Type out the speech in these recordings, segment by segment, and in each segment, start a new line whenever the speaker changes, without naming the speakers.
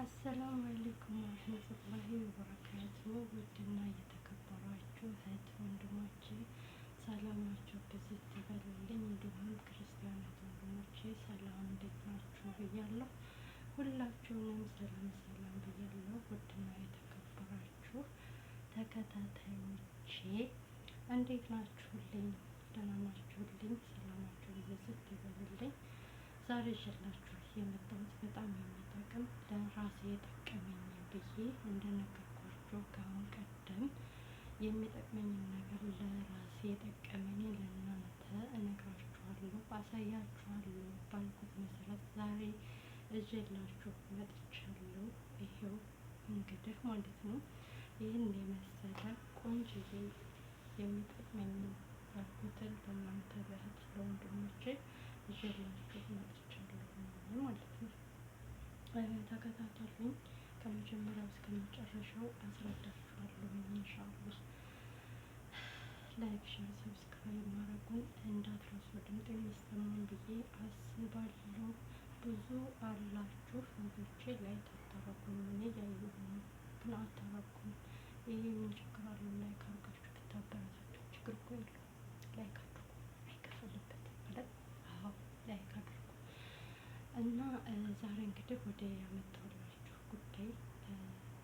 አሰላሙ አለይኩም ወረህመቱላሂ ወበረካቱ። ውድና እየተከበራችሁ እህት ወንድሞቼ ሰላማችሁ ብዝት ይበልልኝ። እንዲሁም ክርስቲያናት ወንድሞቼ ሰላም እንዴት ናችሁ ብያለሁ። ሁላችሁንም ሰላም ብያለሁ። ውድና የተከበራችሁ ተከታታዮቼ እንዴት ናችሁልኝ? ደህና ናችሁልኝ? ሰላማችሁ ብዝት ይበልልኝ። ዛሬ ይዤላችሁ የመጣሁት በጣም የሚጠቅም ለራሴ የጠቀመኝ ብዬ እንደነገርኳችሁ ከአሁን ቀደም የሚጠቅመኝን ነገር ለራሴ የጠቀመኝን ለእናንተ እነግራችኋለሁ፣ አሳያችኋለሁ ባልኩት መሰረት ዛሬ እዤላችሁ መጥቻለሁ። ይሄው እንግዲህ ማለት ነው ይህን የመሰለ ቆንጅዬ የሚጠቅመኝን ያልኩትን ለእናንተ ለእህት ለወንድሞቼ ይዤላችሁ መጥቻለሁ ማለት ነው። ተከታተሉኝ፣ ከመጀመሪያው እስከ መጨረሻው አስረዳችኋለሁ ኢንሻአላህ። ላይክ፣ ሼር፣ ሰብስክራይብ ማድረጉን እንዳትረሱ። ድምጤ የሚሰማን ብዬ አስባለሁ። ብዙ አላችሁ ልጆቼ ላይክ አታረጉም። እኔ ያየሁ ነው ግን አታረጉም። ይሄ ምን ችግር አለው? ላይክ አድርጋችሁ ብታበረታችሁ ችግር እኮ የለውም። ላይክ አድርጉ፣ አይከፈልበትም ማለት አዎ፣ ላይክ አድርጉ። እና ዛሬ እንግዲህ ወደ ያመጣሁላችሁ ጉዳይ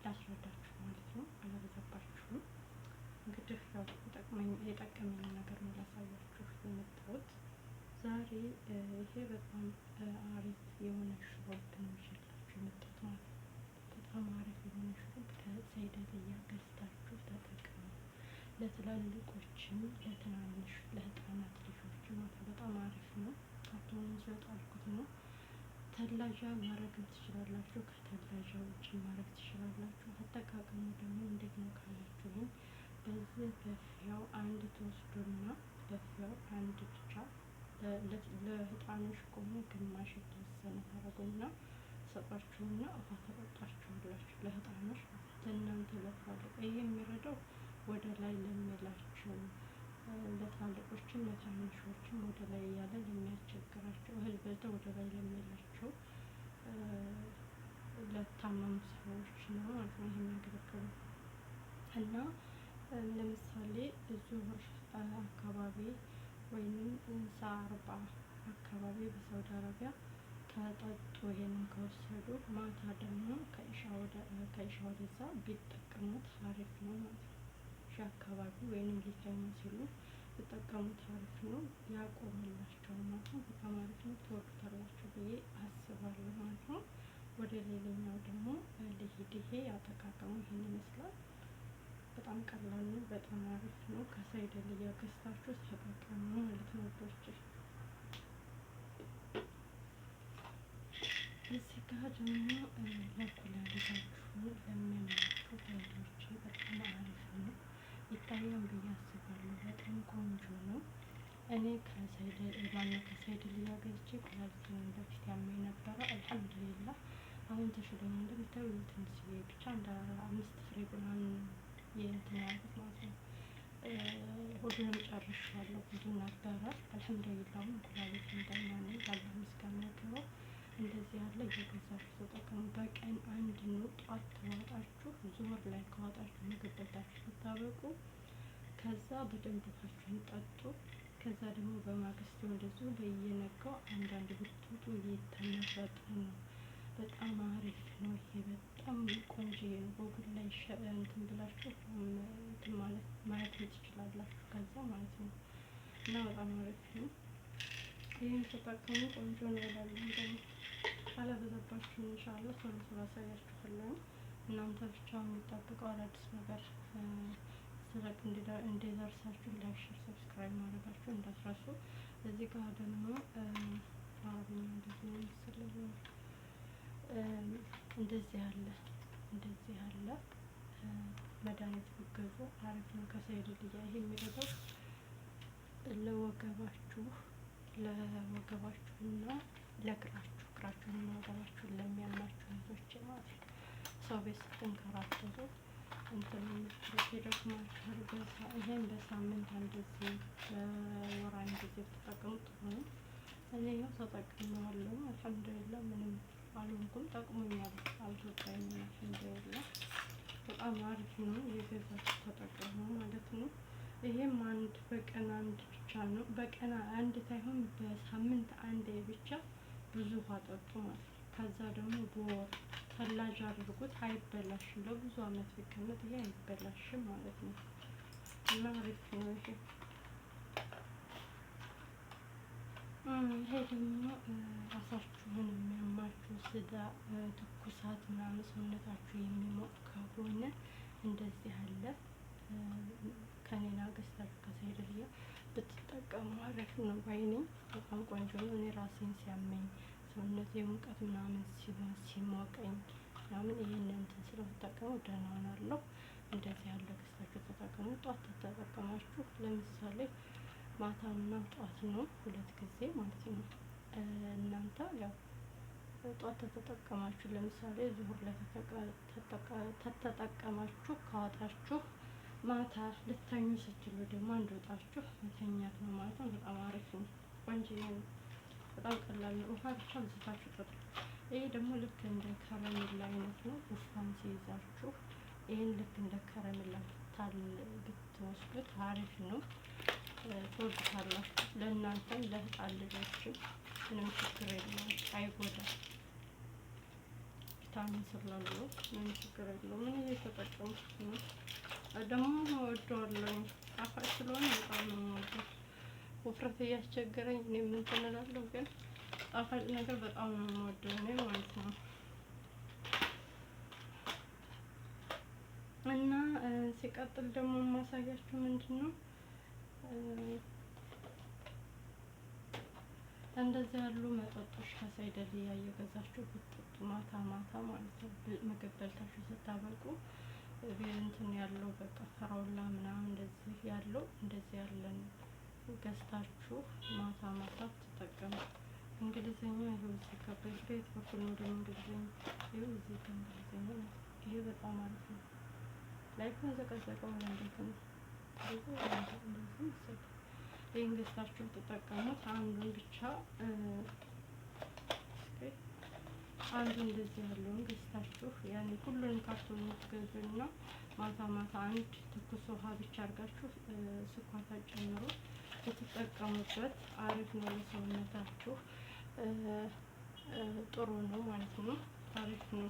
ላስረዳችሁ ማለት ነው። አላበዛባችሁም። እንግዲህ ያው የጠቀመኝ ነገር ነው ላሳያችሁ የመጣሁት ዛሬ። ይሄ በጣም አሪፍ የሆነ ሹሩብ ነው ይዤላችሁ የመጣሁት ማለት ነው። በጣም አሪፍ የሆነ ሹሩብ ከሰይደልያ ገዝታችሁ ተጠቀሙ። ለትላልቆችም ለትናንሽ ለህፃናት ልጆች ማለት በጣም አሪፍ ነው። ካርቶኑን ስለጣልኩት ነው። ተላጃ ማድረግም ትችላላችሁ፣ ከተላጃ ውጭ ማድረግ ትችላላችሁ። አጠቃቀሙ ደግሞ እንዴት ነው ካላችሁኝ በዚህ በፊያው አንድ ተወስዶና በፊያው አንድ ብቻ ለህፃኖች ከሆነ ግማሽ የተወሰነ ታረጉና ሰጧችሁና ውሃ ተጠጣችኋላችሁ። ለህፃኖች ለእናንተ ለትላልቅ ይሄ የሚረዳው ወደ ላይ ለሚላቸው ለትላልቆችም ለትንንሾችም ወደ ላይ እያለ ለሚያስቸግራቸው እህል በልተው ወደ ላይ ለሚላቸው ለታመሙ ሰዎች ነው ማለት ነው ይሄ የሚያገለግለው። እና ለምሳሌ ዙሁር አካባቢ ወይንም ሳርባ አካባቢ በሳውዲ አረቢያ ከጠጡ ይሄንን ከወሰዱ ማታ ደግሞ ከኢሻ ወደዛ ቢጠቀሙት አሪፍ ነው ማለት ነው። ኢሻ አካባቢ ወይንም ሊተኙ ሲሉ ቢጠቀሙት አሪፍ ነው፣ ያቆምላቸው ማለት ነው። በጣም አሪፍ ነው፣ ትወዱታላችሁ ብዬ አስባለሁ ማለት ነው። ወደ ሌላኛው ደግሞ ልሂድ። ይሄ አጠቃቀሙ ይሄን ይመስላል። በጣም ቀላል ነው፣ በጣም አሪፍ ነው። ከሰይደልያ ገዝታችሁ ተጠቀሙ ማለት ነው ወዶች። እዚህ ጋር ደግሞ ለኩላሊታችሁ ለሚያማችሁ ወንዶች በጣም አሪፍ ነው። ይታያል ብዬ አስባለሁ። በጣም ቆንጆ ነው። እኔ ከሰይደልያ ገዝቼ ኩላሊቴን በፊት ያመኝ ነበረ። አልሐምዱሊላህ አሁን ተሽሎኛል። እንደምታዩ ትንሽዬ ብቻ እንደ 5 ፍሬ ብናን የእንትን ያልኩት ማለት ነው። ሁሉንም ጨርሻለሁ። ብዙ ነበረ። አልሐምዱሊላህ አሁን ኩላሊት ደህና ነኝ። ያለው ምስጋና ይግባው። እንደዚህ ያለ እየገዛችሁ ተጠቀሙ። በቀን አንድ ነው። ጧት ተዋጣችሁ ዙሁር ላይ ከዋጣችሁ ምግብ በልታችሁ ስታበቁ ከዛ በደንብ ውሃችሁን ጠጡ። ከዛ ደግሞ በማግስቱ እንደዚሁ በየነጋው አንዳንድ ብትውጡ እየተመረጠ ነው። በጣም አሪፍ ነው። ይሄ በጣም ቆንጆ ነው። ጎግል ላይ እንትን ብላችሁ እንትን ማየት ትችላላችሁ። ከዛ ማለት ነው እና በጣም አሪፍ ነው። ይህን ተጠቀሙ። ቆንጆ ነው እላለሁ። ደግሞ አላበዛባችሁም። ኢንሻአላህ ቶሎ አሳያችኋለሁ። እናንተ ብቻ የሚጠብቀው አዳዲስ ነገር ስለቅ እንዲደርሳችሁ ላይክ፣ ሼር፣ ሰብስክራይብ ማድረጋችሁ እንዳትረሱ። እዚህ ጋር ደግሞ አረብኛ እንደዚህ ያለ መድኃኒት ብትገዙ አሪፍ ነው ከሰይደልያ። ይሄ የሚረዳው ለወገባችሁና እግራችሁንና ወገባችሁን ለሚያማችሁ ልጆች ማለት ነው። ሰው ቤት ስትንከራተቱ እንትን ይደክማችኋል። ይሄን በሳምንት አንድ ጊዜ በወር አንድ ጊዜ ብትጠቀሙት ጥሩ ነው። እኔ ያው ተጠቅሜዋለሁ። አልሐምዱሊላህ ምንም አልሆንኩም፣ ጠቅሞኛል። አልተወጣኝም። አልሐምዱሊላህ በጣም አሪፍ ነው። የገዛችሁ ተጠቀሙ ማለት ነው። ይሄም አንድ በቀን አንድ ብቻ ነው። በቀን አንድ ሳይሆን በሳምንት አንድ ብቻ ብዙ ውሃ ጠጡ ማለት ነው። ከዛ ደግሞ በወር ተላጅ አድርጉት። አይበላሽም። ለብዙ አመት ቢቀመጥ ይሄ አይበላሽም ማለት ነው እና አሪፍ ነው ይሄ። ይሄ ደግሞ ራሳችሁን የሚያማችሁ ስጋ፣ ትኩሳት ምናምን ሰውነታችሁ የሚሞቅ ከሆነ እንደዚህ አለ ከኔና ገዝታችሁ ከሰይድልያ ብትጠቀሙ አሪፍ ነው ባይነኝ። በጣም ቆንጆ ነው። እኔ ራሴን ሲያመኝ ሰውነቴ ሙቀት ምናምን ሲሆን ሲሞቀኝ ምናምን ይሄንን እንትን ስለተጠቀሙ ደህና ሆናለሁ። እንደዚህ ያለ ገዝታችሁ ተጠቀሙ። ጧት ተጠቀማችሁ ለምሳሌ ማታና ጧት ነው 2 ጊዜ ማለት ነው። እናንተ ያው ጧት ተጠቀማችሁ ለምሳሌ ዙሁር ላይ ተጠቀማችሁ ካወጣችሁ ማታ ልተኙ ስትሉ ደግሞ አንዶጣችሁ መተኛት ነው ማለት ነው። በጣም አሪፍ ነው። ቆንጆ ነው። በጣም ቀላል ነው። ውሃ ብቻ ብዝታችሁ ጠጡ። ይሄ ደግሞ ልክ እንደ ከረሜላ አይነት ነው። ጉፋን ሲይዛችሁ ይሄን ልክ እንደ ከረሜላ ብትወስዱት አሪፍ ነው። ትወዱታላችሁ። ለእናንተም ለህፃን ልጆችም ምንም ችግር የለውም። አይጎዳም። ቪታሚን ስላለው ምንም ችግር የለውም። ምን እየተጠቀምኩት ነው ደግሞ እወደዋለሁ። ጣፋጭ ስለሆነ በጣም ነው የምወደው። ውፍረት እያስቸገረኝ እኔ ምን ትንላለሁ፣ ግን ጣፋጭ ነገር በጣም ነው የምወደው እኔ ማለት ነው። እና ሲቀጥል ደግሞ የማሳያችሁ ምንድን ነው እንደዚህ ያሉ መጠጦች ከሰይድልያ እየገዛችሁ ብትጠጡ ማታ ማታ ማለት ነው። ምግብ በልታችሁ ስታበቁ እንትን ያለው በቃ ፈራውላ ምናምን እንደዚህ ያለው እንደዚህ ያለን ገዝታችሁ ማታ ማታ ትጠቀሙ። እንግሊዘኛ ይኸው እዚህ ጋር በቤት በኩል ነው ደግሞ እንግሊዘኛ ይኸው እዚህ ጋር እንግሊዘኛ ነው። ይሄ በጣም አሪፍ ነው። ላይኩን ዘቀዘቀው እንዴት ነው እንደዚህ ይሰጥ። ይሄን ገዝታችሁ ተጠቀሙት። አንዱን ብቻ አንዱ እንደዚህ ያለውን ገዝታችሁ ያኔ ሁሉንም ካርቶን የምትገዙና ማታ ማታ አንድ ትኩስ ውሃ ብቻ አድርጋችሁ ስኳር ጨምሮ የተጠቀሙበት አሪፍ ነው። ለሰውነታችሁ ጥሩ ነው ማለት ነው። አሪፍ ነው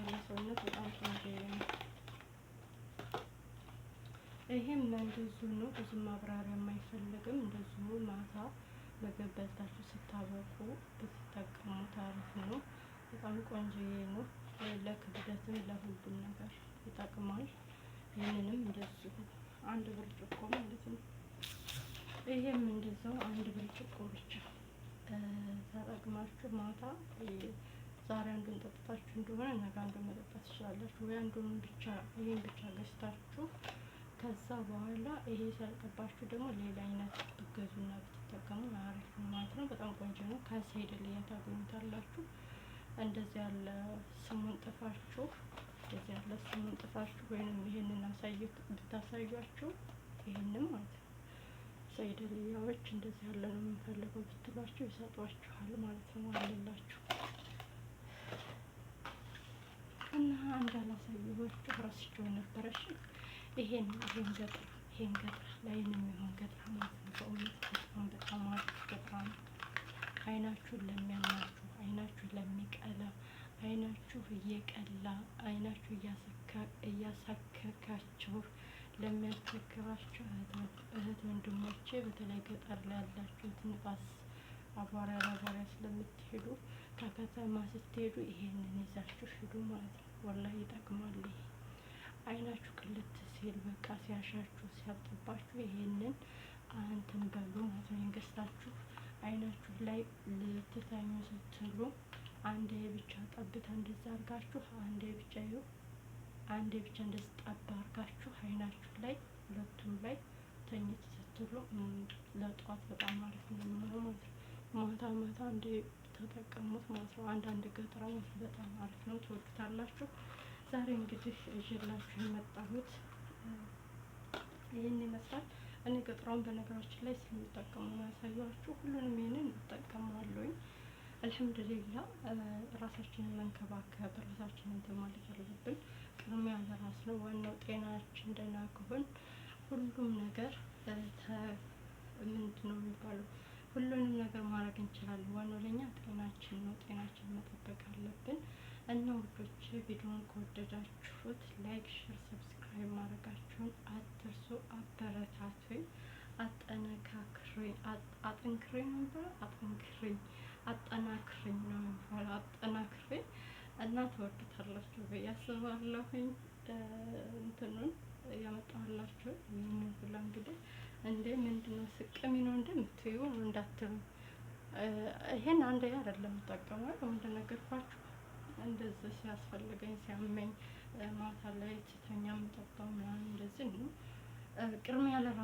ለሰውነት በጣም ቆንጆ ነው። ይሄም እንደዚሁ ነው። ብዙ ማብራሪያ የማይፈልግም። እንደዚሁ ማታ ምግብ በልታችሁ ስታበቁ ብትጠቀሙት አሪፍ ነው። በጣም ቆንጆዬ ነው። ለክብደትም ለሁሉም ነገር ይጠቅማል። ይህንንም እንደዚሁ አንድ ብርጭቆ ማለት ነው። ይሄም እንደዛው አንድ ብርጭቆ ብቻ ተጠቅማችሁ ማታ ዛሬ አንዱን ጠጥታችሁ እንደሆነ ነገ አንዱን መጠጣት ትችላላችሁ። ወይ አንዱን ብቻ ይሄን ብቻ ገዝታችሁ ከዛ በኋላ ይሄ ሲያልቅባችሁ ደግሞ ሌላ አይነት ብትገዙና ብትጠቀሙ አሪፍ ነው ማለት ነው። በጣም ቆንጆ ነው። ከሰይድልያ ታገኙታላችሁ። እንደዚህ ያለ ስሙን ጥፋችሁ ወይንም ይሄንን ብታሳዩአችሁ ይሄንን ማለት ነው ሰይድልያዎች እንደዚህ ያለ ነው የምንፈልገው ብትሏቸው ይሰጧችኋል ማለት ነው። አለላችሁ እና እንዳላሳየኋችሁ ረስቼው ነበረሽ። ይሄን ገጥራ ላይን የሚሆን ገጥራ ማለት ነው። በእውነት በጣም አሪፍ ገጥራ ነው። አይናችሁን ለሚያማችሁ፣ አይናችሁ ለሚቀላ፣ አይናችሁ እየቀላ፣ አይናችሁ እያሳከካችሁ ለሚያስቸግራችሁ እህት ወንድሞቼ፣ በተለይ ገጠር ላይ ያላችሁት ንፋስ አቧራ ስለምትሄዱ ከከተማ ስትሄዱ ይሄንን ይዛችሁ ሂዱ ማለት ነው። ወላሂ ይጠቅማል። ይሄ አይናችሁ ቅልት ሲል በቃ ሲያሻችሁ ሲያብጥባችሁ ይሄንን እንትን በሉ ማለት ነው። ገዝታችሁ አይናችሁ ላይ ልትተኙ ስትሉ አንዴ ብቻ ጠብታ እንደዛ አርጋችሁ አንዴ ብቻ እንደዚህ ጠብ አርጋችሁ አይናችሁ ላይ ሁለቱም ላይ ተኝት ስትሉ ለጧት በጣም አሪፍ ነው የሚሆነው ማለት ነው። ማታ አንዴ ተጠቀሙት ማለት ነው። አንዳንድ ገጥራ በጣም አሪፍ ነው። ትወዱታላችሁ። ዛሬ እንግዲህ ይዤላችሁ የመጣሁት ይህን ይመስላል። እኔ ገጥራውን በነገራችን ላይ ስለምጠቀሙ ነው ያሳየኋችሁ። ሁሉንም ይሄንን እጠቀማለሁኝ። አልሐምዱሊላህ ራሳችንን መንከባከብ ራሳችንን እንትን ማለት አለብን። ቅድሚያ ለራስ ነው። ዋናው ጤናችን ደህና ከሆን ሁሉም ነገር ምንድን ነው የሚባለው ሁሉንም ነገር ማድረግ እንችላለን። ዋናው ለኛ ጤናችን ነው። ጤናችን መጠበቅ አለብን እና ውዶች ቪዲዮውን ከወደዳችሁት ላይክ፣ ሼር፣ ሰብስክራይብ ማድረጋችሁን አትርሱ። አበረታቱኝ፣ አጠነካክሩኝ፣ አጠንክሩኝ ነበር አጠናክሩኝ ነው የሚባለው። አጠናክሩኝ እና ተወዱታላችሁ ብዬ አስባለሁኝ። እንትኑን ያመጣሁላችሁ ይህንን ሁላ እንግዲህ እንዴ ምንድነው ስቅሚ ነው እንደምትዩ እንዳትሉ። ይሄን አንዴ አይደለም ተጠቀመው እንደነገርኳችሁ እንደዚህ ሲያስፈልገኝ ሲያመኝ ማታ ላይ ስተኛ የምጠጣው ምናምን እንደዚህ ነው። ቅድሚያ ለራስ